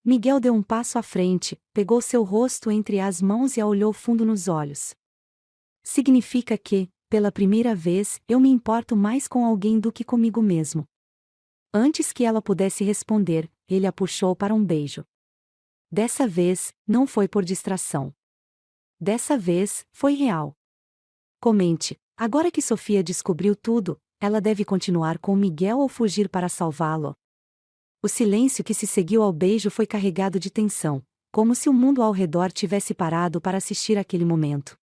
Miguel deu um passo à frente, pegou seu rosto entre as mãos e a olhou fundo nos olhos. Significa que, pela primeira vez, eu me importo mais com alguém do que comigo mesmo. Antes que ela pudesse responder, ele a puxou para um beijo. Dessa vez, não foi por distração. Dessa vez, foi real. Comente, agora que Sofia descobriu tudo, ela deve continuar com Miguel ou fugir para salvá-lo? O silêncio que se seguiu ao beijo foi carregado de tensão, como se o mundo ao redor tivesse parado para assistir àquele momento.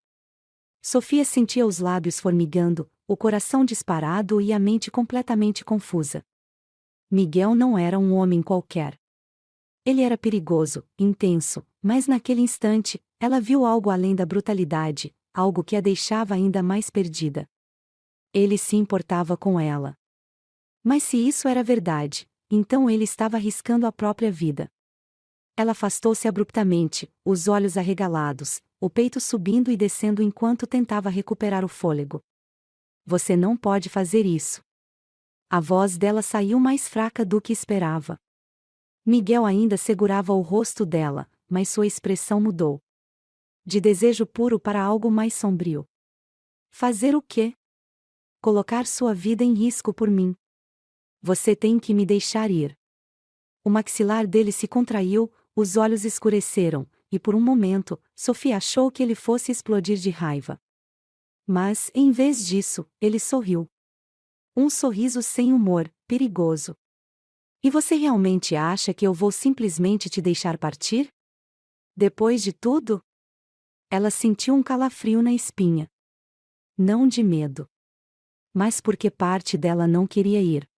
Sofia sentia os lábios formigando, o coração disparado e a mente completamente confusa. Miguel não era um homem qualquer. Ele era perigoso, intenso, mas naquele instante, ela viu algo além da brutalidade, algo que a deixava ainda mais perdida. Ele se importava com ela. Mas se isso era verdade, então ele estava arriscando a própria vida. Ela afastou-se abruptamente, os olhos arregalados, o peito subindo e descendo enquanto tentava recuperar o fôlego. Você não pode fazer isso. A voz dela saiu mais fraca do que esperava. Miguel ainda segurava o rosto dela, mas sua expressão mudou. De desejo puro para algo mais sombrio. Fazer o quê? Colocar sua vida em risco por mim. Você tem que me deixar ir. O maxilar dele se contraiu, os olhos escureceram, e por um momento, Sofia achou que ele fosse explodir de raiva. Mas, em vez disso, ele sorriu. Um sorriso sem humor, perigoso. E você realmente acha que eu vou simplesmente te deixar partir? Depois de tudo? Ela sentiu um calafrio na espinha. Não de medo. Mas porque parte dela não queria ir.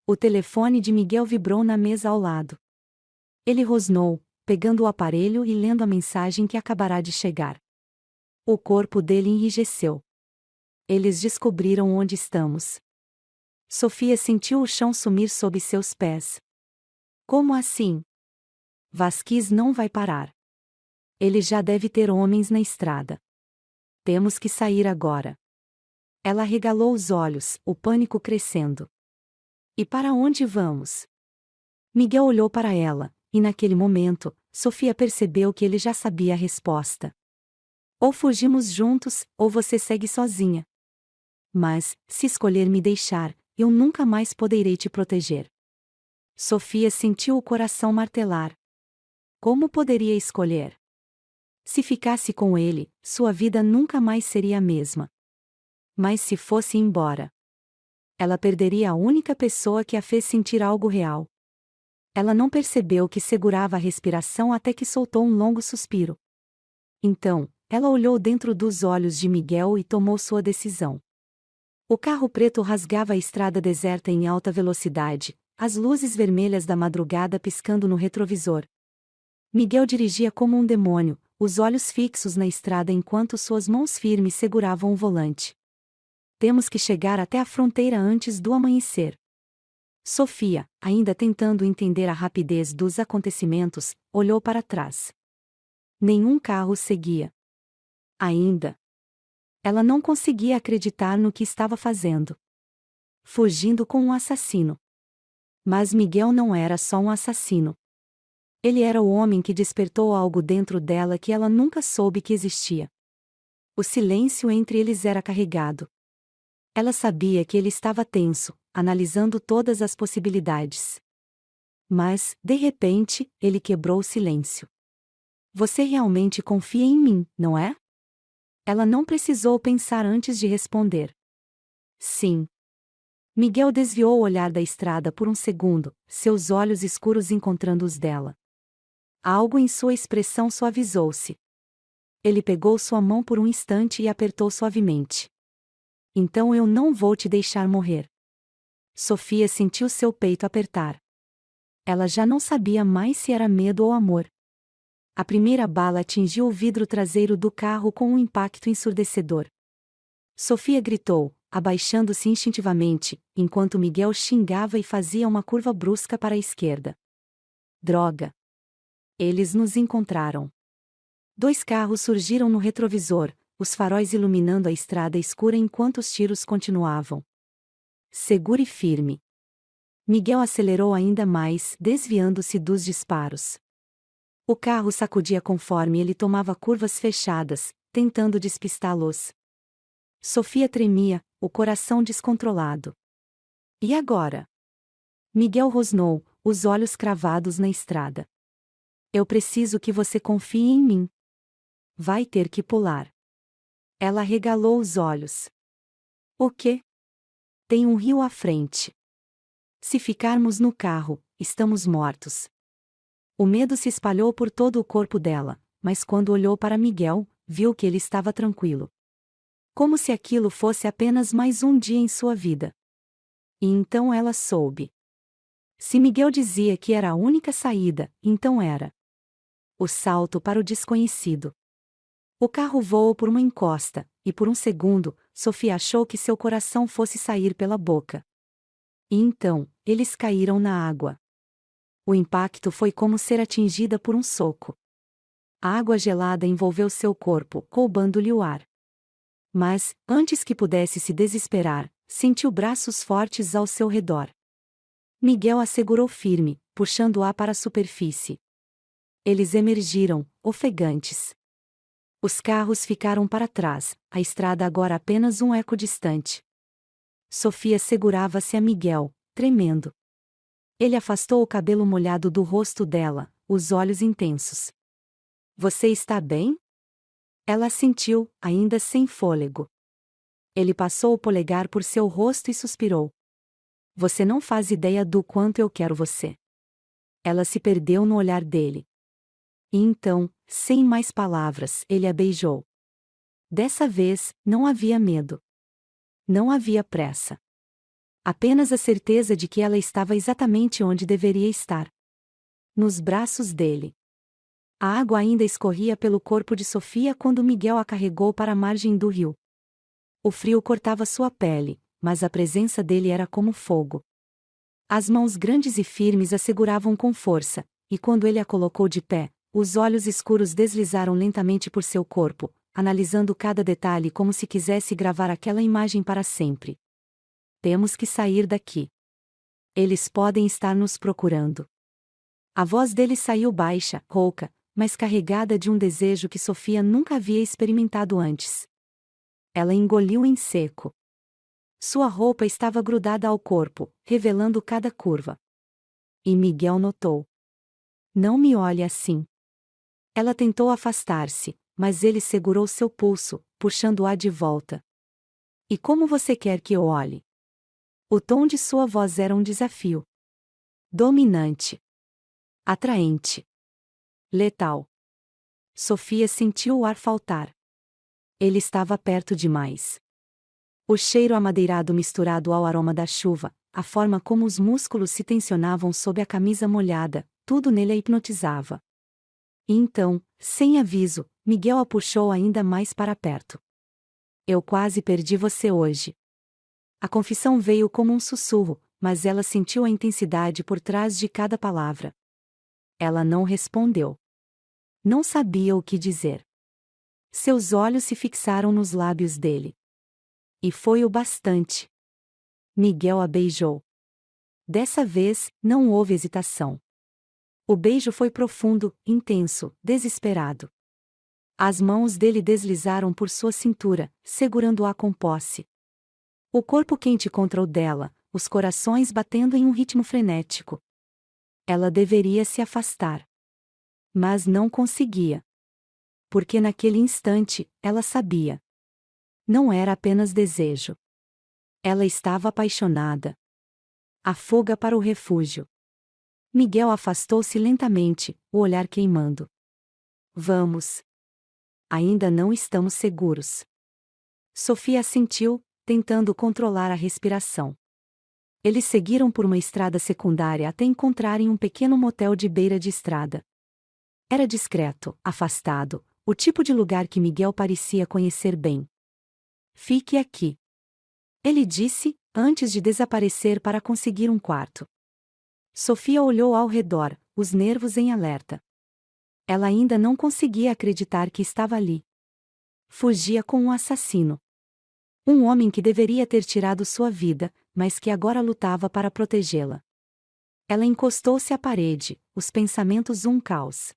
O telefone de Miguel vibrou na mesa ao lado. Ele rosnou, pegando o aparelho e lendo a mensagem que acabará de chegar. O corpo dele enrijeceu. Eles descobriram onde estamos. Sofia sentiu o chão sumir sob seus pés. Como assim? Vasquez não vai parar. Ele já deve ter homens na estrada. Temos que sair agora. Ela arregalou os olhos, o pânico crescendo. E para onde vamos? Miguel olhou para ela, e naquele momento, Sofia percebeu que ele já sabia a resposta. Ou fugimos juntos, ou você segue sozinha. Mas, se escolher me deixar, eu nunca mais poderei te proteger. Sofia sentiu o coração martelar. Como poderia escolher? Se ficasse com ele, sua vida nunca mais seria a mesma. Mas se fosse embora, ela perderia a única pessoa que a fez sentir algo real. Ela não percebeu que segurava a respiração até que soltou um longo suspiro. Então, ela olhou dentro dos olhos de Miguel e tomou sua decisão. O carro preto rasgava a estrada deserta em alta velocidade, as luzes vermelhas da madrugada piscando no retrovisor. Miguel dirigia como um demônio, os olhos fixos na estrada enquanto suas mãos firmes seguravam o volante. Temos que chegar até a fronteira antes do amanhecer. Sofia, ainda tentando entender a rapidez dos acontecimentos, olhou para trás. Nenhum carro seguia. Ainda. Ela não conseguia acreditar no que estava fazendo. Fugindo com um assassino. Mas Miguel não era só um assassino. Ele era o homem que despertou algo dentro dela que ela nunca soube que existia. O silêncio entre eles era carregado. Ela sabia que ele estava tenso, analisando todas as possibilidades. Mas, de repente, ele quebrou o silêncio. Você realmente confia em mim, não é? Ela não precisou pensar antes de responder. Sim. Miguel desviou o olhar da estrada por um segundo, seus olhos escuros encontrando os dela. Algo em sua expressão suavizou-se. Ele pegou sua mão por um instante e apertou suavemente. Então eu não vou te deixar morrer. Sofia sentiu seu peito apertar. Ela já não sabia mais se era medo ou amor. A primeira bala atingiu o vidro traseiro do carro com um impacto ensurdecedor. Sofia gritou, abaixando-se instintivamente, enquanto Miguel xingava e fazia uma curva brusca para a esquerda. Droga! Eles nos encontraram. 2 carros surgiram no retrovisor, os faróis iluminando a estrada escura enquanto os tiros continuavam. Segure firme. Miguel acelerou ainda mais, desviando-se dos disparos. O carro sacudia conforme ele tomava curvas fechadas, tentando despistá-los. Sofia tremia, o coração descontrolado. E agora? Miguel rosnou, os olhos cravados na estrada. Eu preciso que você confie em mim. Vai ter que pular. Ela arregalou os olhos. O quê? Tem um rio à frente. Se ficarmos no carro, estamos mortos. O medo se espalhou por todo o corpo dela, mas quando olhou para Miguel, viu que ele estava tranquilo. Como se aquilo fosse apenas mais um dia em sua vida. E então ela soube. Se Miguel dizia que era a única saída, então era. O salto para o desconhecido. O carro voou por uma encosta, e por um segundo, Sofia achou que seu coração fosse sair pela boca. E então, eles caíram na água. O impacto foi como ser atingida por um soco. A água gelada envolveu seu corpo, roubando-lhe o ar. Mas, antes que pudesse se desesperar, sentiu braços fortes ao seu redor. Miguel a segurou firme, puxando-a para a superfície. Eles emergiram, ofegantes. Os carros ficaram para trás, a estrada agora apenas um eco distante. Sofia segurava-se a Miguel, tremendo. Ele afastou o cabelo molhado do rosto dela, os olhos intensos. Você está bem? Ela assentiu, ainda sem fôlego. Ele passou o polegar por seu rosto e suspirou. Você não faz ideia do quanto eu quero você. Ela se perdeu no olhar dele. E então, sem mais palavras, ele a beijou. Dessa vez, não havia medo. Não havia pressa. Apenas a certeza de que ela estava exatamente onde deveria estar. Nos braços dele. A água ainda escorria pelo corpo de Sofia quando Miguel a carregou para a margem do rio. O frio cortava sua pele, mas a presença dele era como fogo. As mãos grandes e firmes a seguravam com força, e quando ele a colocou de pé, os olhos escuros deslizaram lentamente por seu corpo, analisando cada detalhe como se quisesse gravar aquela imagem para sempre. Temos que sair daqui. Eles podem estar nos procurando. A voz dele saiu baixa, rouca, mas carregada de um desejo que Sofia nunca havia experimentado antes. Ela engoliu em seco. Sua roupa estava grudada ao corpo, revelando cada curva. E Miguel notou. Não me olhe assim. Ela tentou afastar-se, mas ele segurou seu pulso, puxando-a de volta. E como você quer que eu olhe? O tom de sua voz era um desafio. Dominante. Atraente. Letal. Sofia sentiu o ar faltar. Ele estava perto demais. O cheiro amadeirado misturado ao aroma da chuva, a forma como os músculos se tensionavam sob a camisa molhada, tudo nele a hipnotizava. E então, sem aviso, Miguel a puxou ainda mais para perto. Eu quase perdi você hoje. A confissão veio como um sussurro, mas ela sentiu a intensidade por trás de cada palavra. Ela não respondeu. Não sabia o que dizer. Seus olhos se fixaram nos lábios dele. E foi o bastante. Miguel a beijou. Dessa vez, não houve hesitação. O beijo foi profundo, intenso, desesperado. As mãos dele deslizaram por sua cintura, segurando-a com posse. O corpo quente contra o dela, os corações batendo em um ritmo frenético. Ela deveria se afastar. Mas não conseguia. Porque naquele instante, ela sabia. Não era apenas desejo. Ela estava apaixonada. A fuga para o refúgio. Miguel afastou-se lentamente, o olhar queimando. Vamos. Ainda não estamos seguros. Sofia assentiu, tentando controlar a respiração. Eles seguiram por uma estrada secundária até encontrarem um pequeno motel de beira de estrada. Era discreto, afastado, o tipo de lugar que Miguel parecia conhecer bem. Fique aqui. Ele disse, antes de desaparecer para conseguir um quarto. Sofia olhou ao redor, os nervos em alerta. Ela ainda não conseguia acreditar que estava ali. Fugia com um assassino. Um homem que deveria ter tirado sua vida, mas que agora lutava para protegê-la. Ela encostou-se à parede, os pensamentos um caos.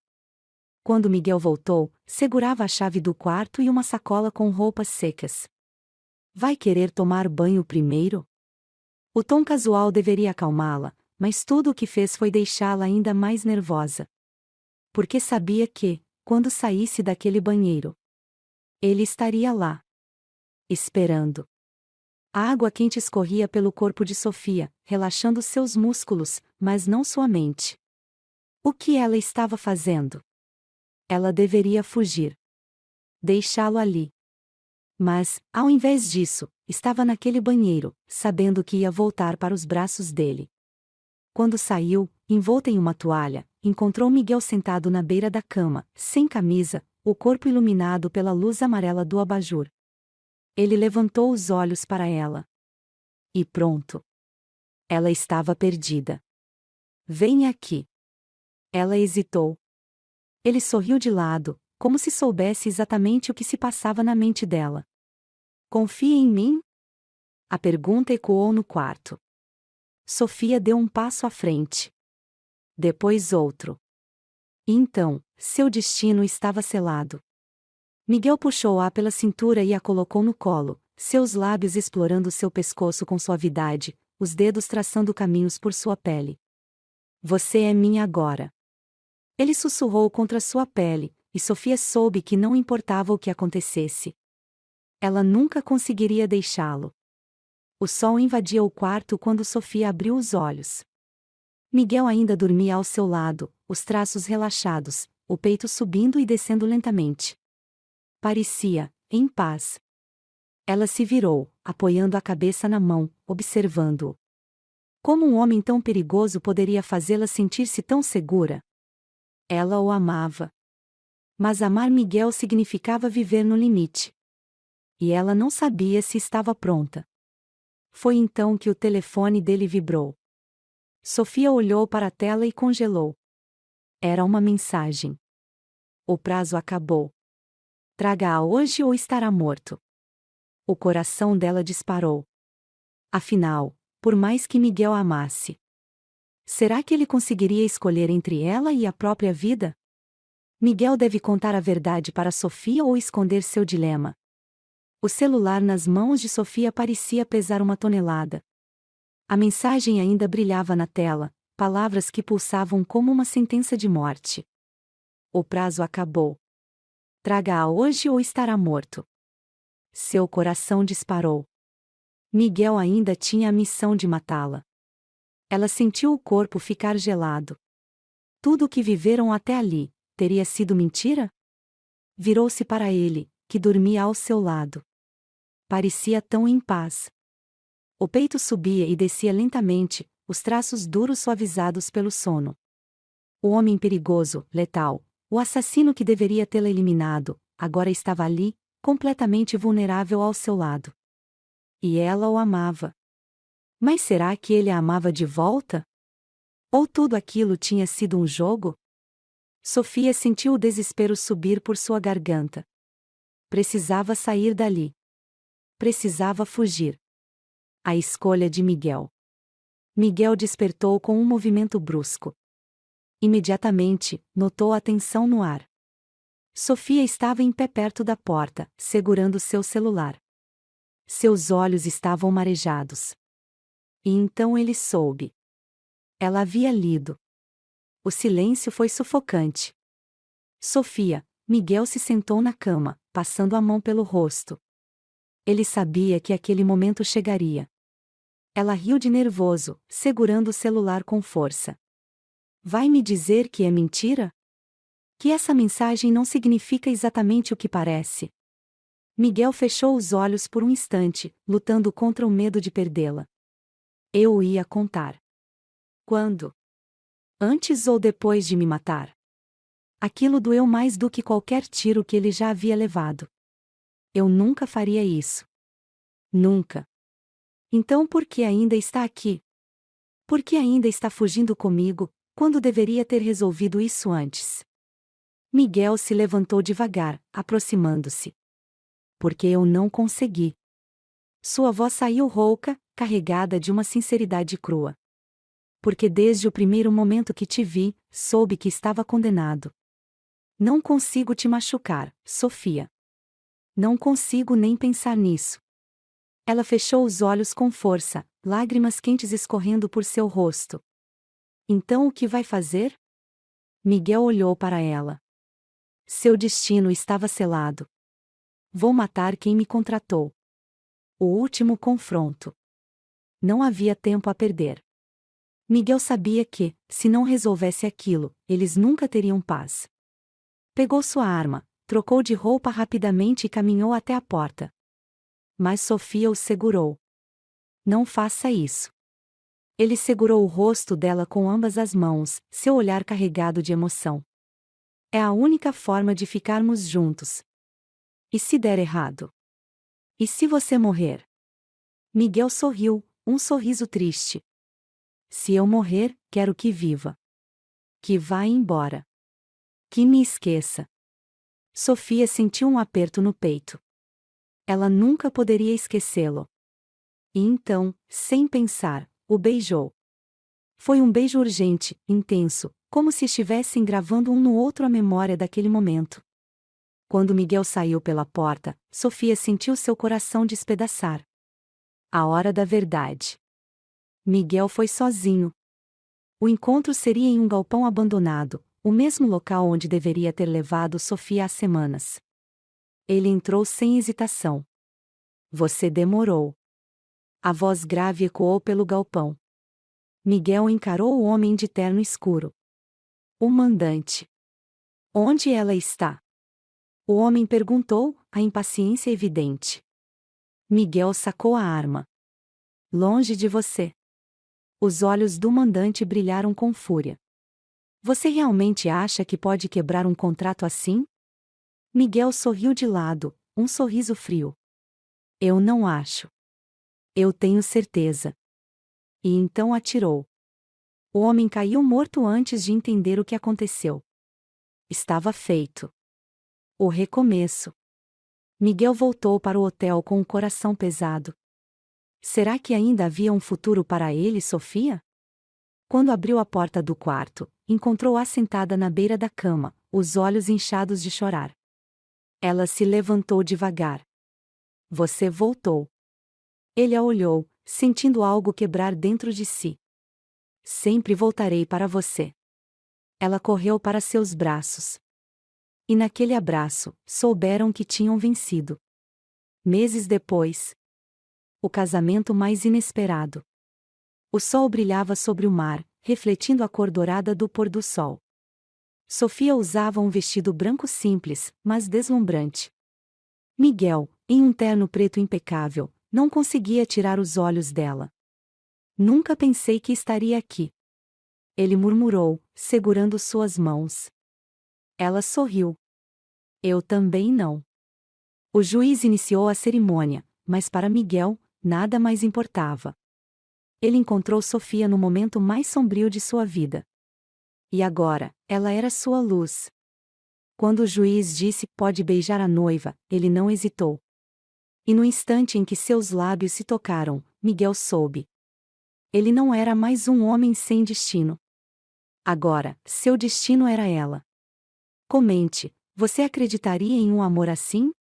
Quando Miguel voltou, segurava a chave do quarto e uma sacola com roupas secas. Vai querer tomar banho primeiro? O tom casual deveria acalmá-la, mas tudo o que fez foi deixá-la ainda mais nervosa. Porque sabia que, quando saísse daquele banheiro, ele estaria lá. Esperando. A água quente escorria pelo corpo de Sofia, relaxando seus músculos, mas não sua mente. O que ela estava fazendo? Ela deveria fugir. Deixá-lo ali. Mas, ao invés disso, estava naquele banheiro, sabendo que ia voltar para os braços dele. Quando saiu, envolta em uma toalha, encontrou Miguel sentado na beira da cama, sem camisa, o corpo iluminado pela luz amarela do abajur. Ele levantou os olhos para ela. E pronto. Ela estava perdida. Venha aqui. Ela hesitou. Ele sorriu de lado, como se soubesse exatamente o que se passava na mente dela. Confia em mim? A pergunta ecoou no quarto. Sofia deu um passo à frente. Depois outro. E então, seu destino estava selado. Miguel puxou-a pela cintura e a colocou no colo, seus lábios explorando seu pescoço com suavidade, os dedos traçando caminhos por sua pele. Você é minha agora. Ele sussurrou contra sua pele, e Sofia soube que não importava o que acontecesse. Ela nunca conseguiria deixá-lo. O sol invadia o quarto quando Sofia abriu os olhos. Miguel ainda dormia ao seu lado, os traços relaxados, o peito subindo e descendo lentamente. Parecia, em paz. Ela se virou, apoiando a cabeça na mão, observando-o. Como um homem tão perigoso poderia fazê-la sentir-se tão segura? Ela o amava. Mas amar Miguel significava viver no limite. E ela não sabia se estava pronta. Foi então que o telefone dele vibrou. Sofia olhou para a tela e congelou. Era uma mensagem. O prazo acabou. Traga-a hoje ou estará morto. O coração dela disparou. Afinal, por mais que Miguel a amasse, será que ele conseguiria escolher entre ela e a própria vida? Miguel deve contar a verdade para Sofia ou esconder seu dilema. O celular nas mãos de Sofia parecia pesar 1 tonelada. A mensagem ainda brilhava na tela, palavras que pulsavam como uma sentença de morte. O prazo acabou. Traga-a hoje ou estará morto. Seu coração disparou. Miguel ainda tinha a missão de matá-la. Ela sentiu o corpo ficar gelado. Tudo o que viveram até ali, teria sido mentira? Virou-se para ele, que dormia ao seu lado. Parecia tão em paz. O peito subia e descia lentamente, os traços duros suavizados pelo sono. O homem perigoso, letal, o assassino que deveria tê-la eliminado, agora estava ali, completamente vulnerável ao seu lado. E ela o amava. Mas será que ele a amava de volta? Ou tudo aquilo tinha sido um jogo? Sofia sentiu o desespero subir por sua garganta. Precisava sair dali. Precisava fugir. A escolha de Miguel. Miguel despertou com um movimento brusco. Imediatamente, notou a tensão no ar. Sofia estava em pé perto da porta, segurando seu celular. Seus olhos estavam marejados. E então ele soube. Ela havia lido. O silêncio foi sufocante. Sofia, Miguel se sentou na cama, passando a mão pelo rosto. Ele sabia que aquele momento chegaria. Ela riu de nervoso, segurando o celular com força. Vai me dizer que é mentira? Que essa mensagem não significa exatamente o que parece? Miguel fechou os olhos por um instante, lutando contra o medo de perdê-la. Eu ia contar. Quando? Antes ou depois de me matar? Aquilo doeu mais do que qualquer tiro que ele já havia levado. Eu nunca faria isso. Nunca. Então por que ainda está aqui? Por que ainda está fugindo comigo, quando deveria ter resolvido isso antes? Miguel se levantou devagar, aproximando-se. Porque eu não consegui. Sua voz saiu rouca, carregada de uma sinceridade crua. Porque desde o primeiro momento que te vi, soube que estava condenado. Não consigo te machucar, Sofia. Não consigo nem pensar nisso. Ela fechou os olhos com força, lágrimas quentes escorrendo por seu rosto. Então o que vai fazer? Miguel olhou para ela. Seu destino estava selado. Vou matar quem me contratou. O último confronto. Não havia tempo a perder. Miguel sabia que, se não resolvesse aquilo, eles nunca teriam paz. Pegou sua arma, trocou de roupa rapidamente e caminhou até a porta. Mas Sofia o segurou. Não faça isso. Ele segurou o rosto dela com ambas as mãos, seu olhar carregado de emoção. É a única forma de ficarmos juntos. E se der errado? E se você morrer? Miguel sorriu, um sorriso triste. Se eu morrer, quero que viva. Que vá embora. Que me esqueça. Sofia sentiu um aperto no peito. Ela nunca poderia esquecê-lo. E então, sem pensar, o beijou. Foi um beijo urgente, intenso, como se estivessem gravando um no outro a memória daquele momento. Quando Miguel saiu pela porta, Sofia sentiu seu coração despedaçar. A hora da verdade. Miguel foi sozinho. O encontro seria em um galpão abandonado, o mesmo local onde deveria ter levado Sofia há semanas. Ele entrou sem hesitação. Você demorou. A voz grave ecoou pelo galpão. Miguel encarou o homem de terno escuro. O mandante. Onde ela está? O homem perguntou, a impaciência evidente. Miguel sacou a arma. Longe de você. Os olhos do mandante brilharam com fúria. Você realmente acha que pode quebrar um contrato assim? Miguel sorriu de lado, um sorriso frio. Eu não acho. Eu tenho certeza. E então atirou. O homem caiu morto antes de entender o que aconteceu. Estava feito. O recomeço. Miguel voltou para o hotel com o coração pesado. Será que ainda havia um futuro para ele e Sofia? Quando abriu a porta do quarto, encontrou-a sentada na beira da cama, os olhos inchados de chorar. Ela se levantou devagar. Você voltou. Ele a olhou, sentindo algo quebrar dentro de si. Sempre voltarei para você. Ela correu para seus braços. E naquele abraço, souberam que tinham vencido. Meses depois. O casamento mais inesperado. O sol brilhava sobre o mar, refletindo a cor dourada do pôr do sol. Sofia usava um vestido branco simples, mas deslumbrante. Miguel, em um terno preto impecável, não conseguia tirar os olhos dela. Nunca pensei que estaria aqui. Ele murmurou, segurando suas mãos. Ela sorriu. Eu também não. O juiz iniciou a cerimônia, mas para Miguel, nada mais importava. Ele encontrou Sofia no momento mais sombrio de sua vida. E agora, ela era sua luz. Quando o juiz disse pode beijar a noiva, ele não hesitou. E no instante em que seus lábios se tocaram, Miguel soube. Ele não era mais um homem sem destino. Agora, seu destino era ela. Comente, você acreditaria em um amor assim?